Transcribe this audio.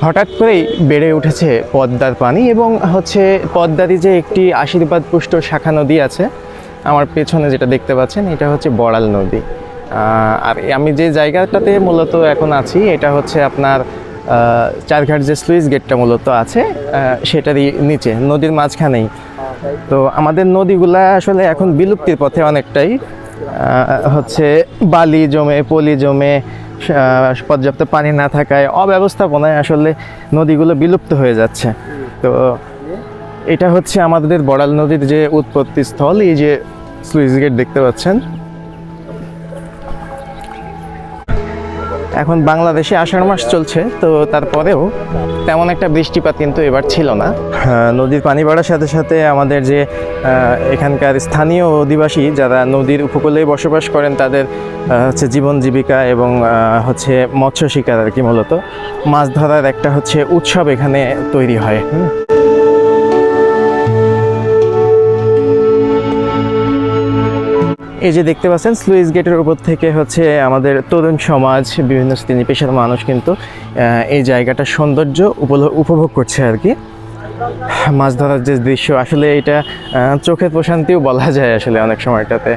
হঠাৎ করেই বেড়ে উঠেছে পদ্মার পানি এবং হচ্ছে পদ্মারই যে একটি আশীর্বাদ পুষ্ট শাখা নদী আছে আমার পেছনে যেটা দেখতে পাচ্ছেন, এটা হচ্ছে বড়াল নদী। আর আমি যে জায়গাটাতে মূলত এখন আছি এটা হচ্ছে আপনার চারঘাট যে স্লুইস গেটটা মূলত আছে সেটারই নিচে, নদীর মাঝখানেই। তো আমাদের নদীগুলা আসলে এখন বিলুপ্তির পথে অনেকটাই, হচ্ছে বালি জমে, পলি জমে, পর্যাপ্ত পানি না থাকায়, অব্যবস্থাপনায় আসলে নদীগুলো বিলুপ্ত হয়ে যাচ্ছে। তো এটা হচ্ছে আমাদের বড়াল নদীর যে উৎপত্তি স্থল, এই যে স্লুইস গেট দেখতে পাচ্ছেন। এখন বাংলাদেশে আষাঢ় মাস চলছে, তো তারপরেও তেমন একটা বৃষ্টিপাত কিন্তু এবার ছিল না। নদীর পানি বাড়ার সাথে সাথে আমাদের যে এখানকার স্থানীয় অধিবাসী যারা নদীর উপকূলে বসবাস করেন তাদের হচ্ছে জীবন জীবিকা এবং হচ্ছে মৎস্য শিকার আর কি, মূলত মাছ ধরার একটা হচ্ছে উৎসব এখানে তৈরি হয়। এই যে দেখতে পাচ্ছেন স্লুইস গেটের উপর থেকে হচ্ছে আমাদের তরুণ সমাজ, বিভিন্ন শ্রেণী পেশার মানুষ কিন্তু এই জায়গাটার সৌন্দর্য উপভোগ করছে আর কি। মাছ ধরার যে দৃশ্য, আসলে এটা চোখের প্রশান্তিও বলা যায় আসলে অনেক সময়টাতে।